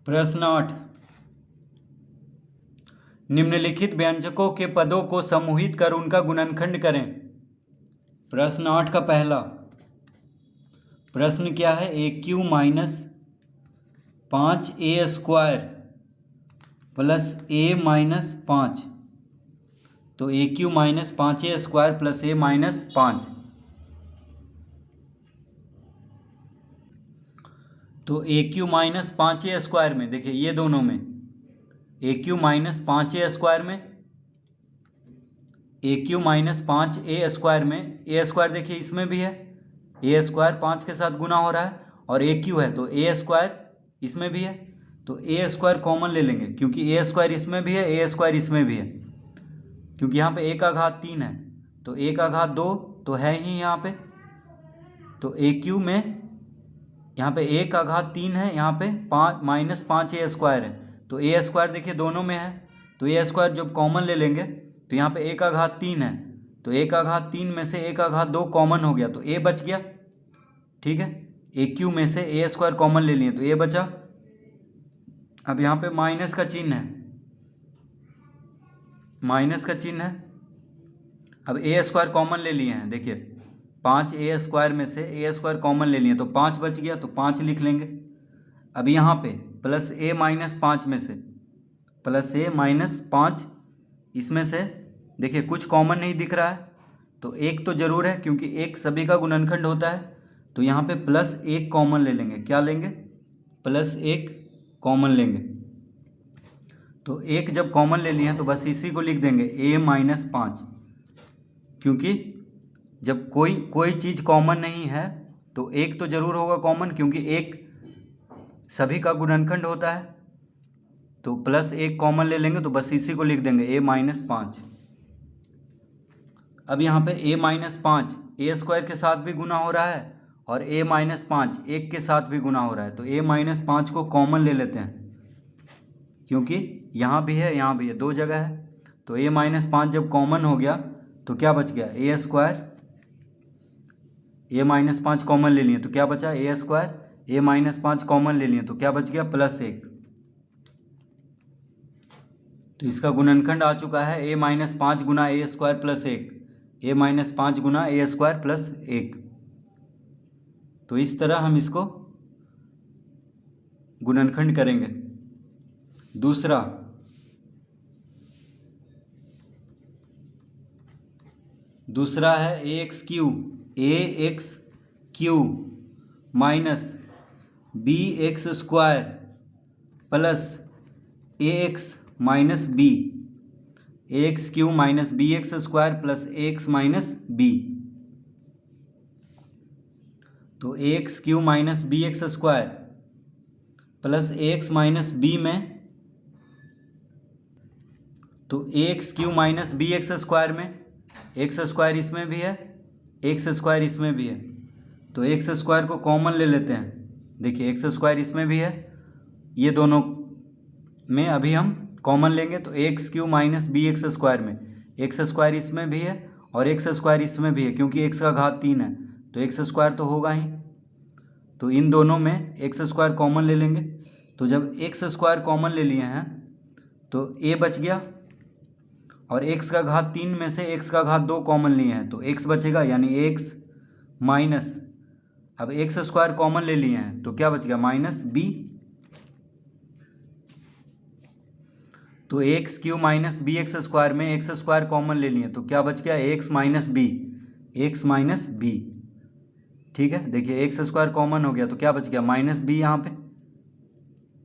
प्रश्न 8, निम्नलिखित व्यंजकों के पदों को समूहित कर उनका गुणनखंड करें। प्रश्न 8 का पहला प्रश्न क्या है? A cube minus 5a² plus a minus 5। तो a cube minus 5a² plus a minus 5। तो ए क्यू माइनस 5a² में देखिए ये दोनों में ए क्यू माइनस 5a² में ए क्यू माइनस 5a² में a² देखिए इसमें भी है, a² 5 के साथ गुना हो रहा है और ए क्यू है तो a² इसमें भी है। तो a² कॉमन ले लेंगे क्योंकि a² इसमें भी है, a² इसमें भी है, क्योंकि यहाँ पे a का घात 3 है तो a का घात 2 तो है ही यहाँ पे। तो ए क्यू में यहाँ पे a का घात 3 है, यहाँ पे माइनस 5a² है तो a² देखिए दोनों में है तो a² जब कॉमन ले लेंगे तो यहाँ पे a का घात 3 है तो a का घात 3 में से a का घात 2 कॉमन हो गया तो a बच गया। ठीक है, ए क्यू में से a² कॉमन ले लिए तो a बचा। अब यहाँ पे माइनस का चिन्ह है, माइनस का चिन्ह है। अब a² कॉमन ले लिए हैं, देखिए 5a² में से a² कॉमन ले लिए तो 5 बच गया तो 5 लिख लेंगे। अब यहाँ पे प्लस a माइनस 5 में से प्लस a माइनस 5 इसमें से देखिए कुछ कॉमन नहीं दिख रहा है तो एक तो ज़रूर है क्योंकि एक सभी का गुणनखंड होता है। तो यहाँ पे प्लस 1 कॉमन ले लेंगे, क्या लेंगे? प्लस 1 कॉमन लेंगे। तो 1 जब कॉमन ले लिए हैं तो बस इसी को लिख देंगे a माइनस 5, क्योंकि जब कोई चीज़ कॉमन नहीं है तो एक तो ज़रूर होगा कॉमन, क्योंकि एक सभी का गुणनखंड होता है। तो प्लस 1 कॉमन ले लेंगे तो बस इसी को लिख देंगे a माइनस 5। अब यहाँ पे a माइनस 5 a² के साथ भी गुना हो रहा है और a माइनस 5 1 के साथ भी गुना हो रहा है तो a माइनस 5 को कॉमन ले लेते हैं, क्योंकि यहाँ भी है यहाँ भी है, दो जगह है। तो a माइनस 5 जब कॉमन हो गया तो क्या बच गया? a²। a माइनस 5 कॉमन ले लिए तो क्या बचा? a²। a माइनस 5 कॉमन ले लिए तो क्या बच गया? प्लस 1। तो इसका गुणनखंड आ चुका है a minus 5 Guna a² plus 1, a minus 5 Guna a² plus 1। तो इस तरह हम इसको गुणनखंड करेंगे। दूसरा है ax³ minus bx² plus ax minus b, ax³ minus bx² plus ax minus b। तो ax³ minus bx² plus ax minus b में, तो ax³ माइनस bx² में x² इसमें भी है x² इसमें भी है तो x² को कॉमन ले लेते हैं। देखिए x² इसमें भी है, ये दोनों में अभी हम कॉमन लेंगे तो ax³ माइनस bx² में x² इसमें भी है और x² इसमें भी है, क्योंकि x का घात 3 है तो x² तो होगा ही। तो इन दोनों में x² कॉमन ले लेंगे। तो जब x² कॉमन ले लिए हैं तो a बच गया और x का घात 3 में से x का घात 2 कॉमन लिए हैं तो x बचेगा, यानी x माइनस, अब x² कॉमन ले लिए हैं तो क्या बच गया? Minus b। तो ax³ माइनस bx² में x² कॉमन ले लिए तो क्या बच गया? x minus b, x minus b। ठीक है, देखिए x² कॉमन हो गया तो क्या बच गया? माइनस b यहाँ पे।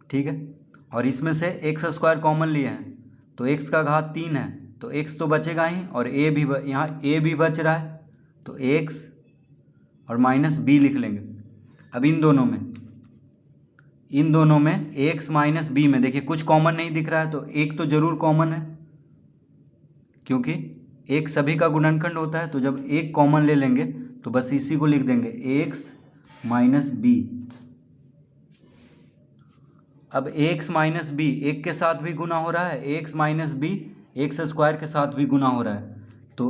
ठीक है, और इसमें से x² कॉमन लिए हैं तो x का घात 3 है तो x तो बचेगा ही और a भी यहाँ a भी बच रहा है तो x और माइनस b लिख लेंगे। अब इन दोनों में x माइनस b में देखिए कुछ कॉमन नहीं दिख रहा है तो एक तो ज़रूर कॉमन है, क्योंकि एक सभी का गुणनखंड होता है। तो जब एक कॉमन ले लेंगे तो बस इसी को लिख देंगे x माइनस b। अब x माइनस b एक के साथ भी गुना हो रहा है, x माइनस b x² के साथ भी गुना हो रहा है तो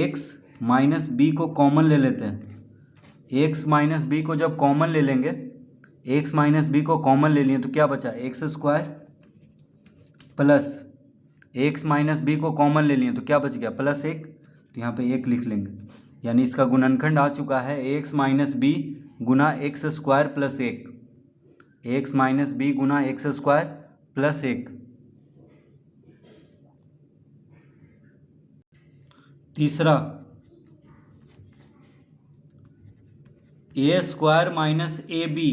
x माइनस b को कॉमन ले लेते हैं। x माइनस b को जब कॉमन ले लेंगे, एक्स माइनस बी को कॉमन ले लिए तो क्या बचा, x square plus x minus b को कॉमन ले लिए तो क्या बच गया, प्लस एक, तो यहाँ पे एक लिख लेंगे। यानी इसका गुणनखंड आ चुका है एक्स माइनस बी गुना एक्स स्क्वायर प्लस एक, एक्स माइनस बी गुना एक्स स्क्वायर प्लस एक। तीसरा, a square minus a b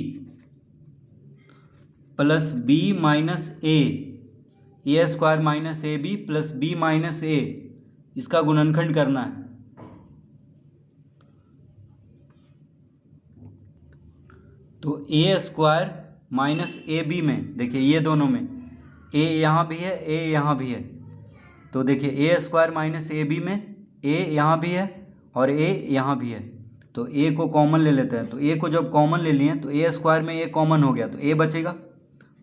plus b minus a square minus a b plus b minus a, इसका गुणनखंड करना है। तो a square minus a b में देखिए ये दोनों में ए यहाँ भी है, ए यहाँ भी है, तो देखिए ए स्क्वायर माइनस ए बी में ए यहाँ भी है और ए यहाँ भी है, तो ए को कॉमन ले लेते हैं। तो ए को जब कॉमन ले लिए तो ए स्क्वायर में ए कॉमन हो गया तो ए बचेगा,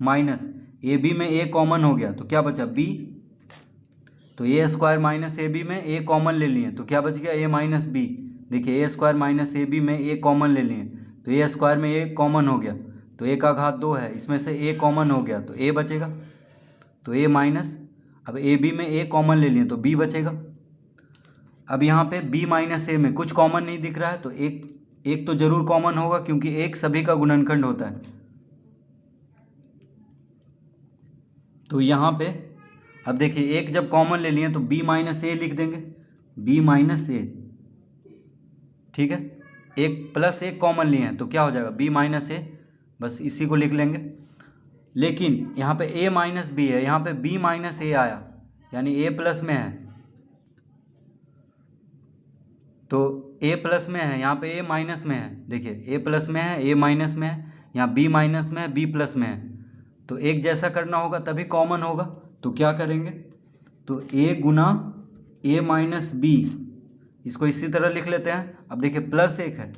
माइनस ए बी में ए कॉमन हो गया तो क्या बचा, बी। तो a square minus a b में ए कॉमन ले लिए तो क्या बच गया, ए माइनस बी। देखिए ए स्क्वायर माइनस ए बी में ए कॉमन ले लिए तो ए स्क्वायर में ए कॉमन हो गया, तो ए का घात 2 है, इसमें से ए कॉमन हो गया तो ए बचेगा, तो ए माइनस, अब ए बी में ए कॉमन ले लिए तो बी बचेगा। अब यहाँ पे बी माइनस ए में कुछ कॉमन नहीं दिख रहा है तो एक तो जरूर कॉमन होगा क्योंकि एक सभी का गुणनखंड होता है। तो यहाँ पे अब देखिए एक जब कॉमन ले लिए तो बी माइनस ए लिख देंगे, बी माइनस ए, ठीक है। एक प्लस एक कॉमन लिए हैं तो क्या हो जाएगा, बी माइनस ए, बस इसी को लिख लेंगे। लेकिन यहाँ पे ए माइनस बी है, यहाँ पे बी माइनस ए आया यानी ए प्लस में है, तो ए प्लस में है, यहाँ पे ए माइनस में है। देखिए ए प्लस में है, ए माइनस में है, यहाँ बी माइनस में है, बी प्लस में है, तो एक जैसा करना होगा तभी कॉमन होगा। तो क्या करेंगे, तो ए गुना ए माइनस बी, इसको इसी तरह लिख लेते हैं। अब देखिए प्लस एक है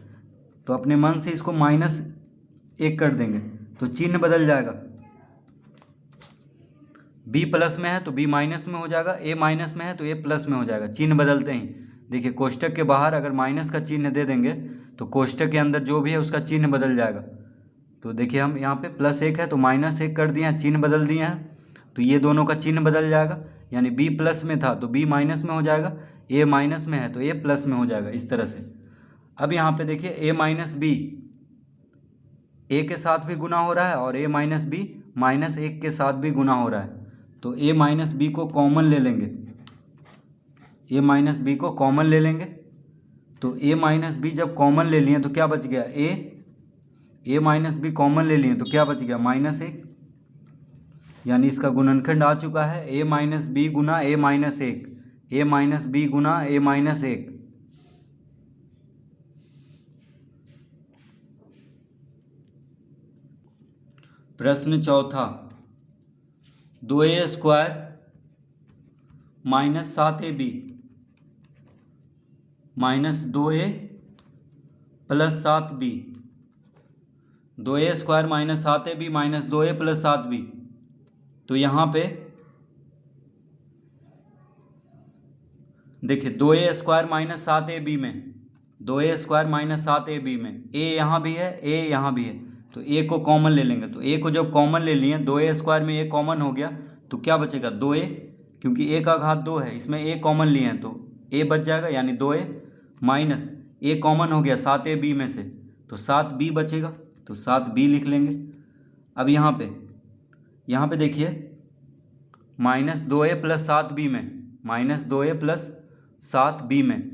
तो अपने मन से इसको माइनस एक कर देंगे तो चिन्ह बदल जाएगा, बी प्लस में है तो बी माइनस में हो जाएगा, ए माइनस में है तो ए प्लस में हो जाएगा, चिन्ह बदलते ही। देखिए कोष्टक के बाहर अगर माइनस का चिन्ह दे देंगे तो कोष्टक के अंदर जो भी है उसका चिन्ह बदल जाएगा। तो देखिए हम यहाँ पे प्लस एक है तो माइनस एक कर दिए हैं, चिन्ह बदल दिए हैं, तो ये दोनों का चिन्ह बदल जाएगा, यानी बी प्लस में था तो बी माइनस में हो जाएगा, ए माइनस में है तो ए प्लस में हो जाएगा, इस तरह से। अब यहाँ पे देखिए ए माइनस बी ए के साथ भी गुना हो रहा है और ए माइनस बी माइनस एक के साथ भी गुना हो रहा है, तो ए माइनस बी को कॉमन ले लेंगे, ए माइनस बी को कॉमन ले लेंगे। तो ए माइनस बी जब कॉमन ले लिए तो क्या बच गया, ए माइनस बी कॉमन ले लिए तो क्या बच गया, माइनस एक, यानी इसका गुणनखंड आ चुका है ए माइनस बी गुना ए माइनस एक, ए माइनस बी गुना ए माइनस एक। प्रश्न चौथा, 2a square minus 7ab minus 2a plus 7b, 2a square minus 7ab minus 2a plus 7b। तो यहाँ पे देखिए 2a स्क्वायर माइनस 7ab में, 2a स्क्वायर माइनस 7ab में a यहाँ भी है, a यहाँ भी है, तो a को कॉमन ले लेंगे। तो a को जब कॉमन ले लिए 2a स्क्वायर में a कॉमन हो गया तो क्या बचेगा, 2a, क्योंकि a का घात 2 है, इसमें a कॉमन लिए हैं तो a बच जाएगा, यानी 2a माइनस a कॉमन हो गया 7ab में से तो 7b बचेगा, तो 7b लिख लेंगे। अब यहाँ पे देखिए माइनस 2a प्लस 7b में, माइनस 2a प्लस 7b में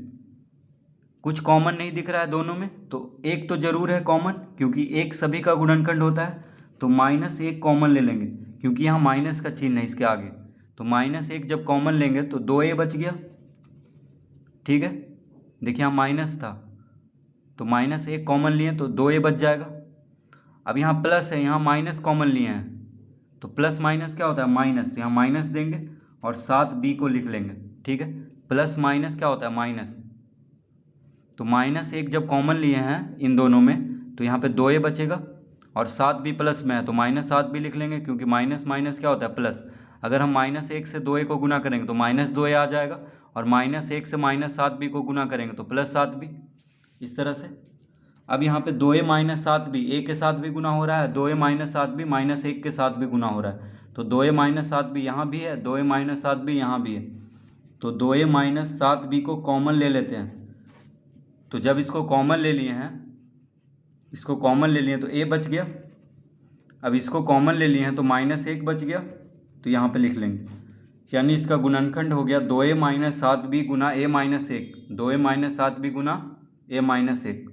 कुछ कॉमन नहीं दिख रहा है दोनों में, तो एक तो ज़रूर है कॉमन क्योंकि एक सभी का गुणनखंड होता है, तो माइनस एक कॉमन ले लेंगे क्योंकि यहाँ माइनस का चिन्ह है इसके आगे, तो माइनस एक जब कॉमन लेंगे तो 2a बच गया, ठीक है। देखिए यहाँ माइनस था तो माइनस एक कॉमन लिए तो 2a बच जाएगा। अब यहाँ प्लस है, यहाँ माइनस कॉमन लिए हैं तो प्लस माइनस क्या होता है, माइनस, तो यहाँ माइनस देंगे और 7b को लिख लेंगे, ठीक है। प्लस माइनस क्या होता है, माइनस, तो माइनस एक जब कॉमन लिए हैं इन दोनों में तो यहाँ पे 2a बचेगा और 7b प्लस में है तो माइनस 7b लिख लेंगे क्योंकि माइनस माइनस क्या होता है, प्लस। अगर हम माइनस एक से 2a को गुना करेंगे तो माइनस 2a आ जाएगा और माइनस एक से माइनस 7b को गुना करेंगे तो प्लस 7b, इस तरह से। अब यहाँ पे 2a माइनस 7 भी a के साथ भी गुना हो रहा है, 2a माइनस 7 भी माइनस 1 के साथ भी गुना हो रहा है। तो 2a माइनस 7 भी यहाँ भी है, 2a माइनस 7 भी यहाँ भी है। तो 2a माइनस 7 भी को कॉमन ले लेते हैं। तो जब इसको कॉमन ले लिए हैं, इसको कॉमन ले लिए तो a बच गया। अब इसको कॉमन ले लिए हैं तो माइनस 1 बच गया, तो यहाँ पे लिख लेंगे। यानी इसका गुणनखंड हो गया 2a माइनस 7 भी गुना a माइनस 1, 2a माइनस 7 भी गुना a माइनस 1।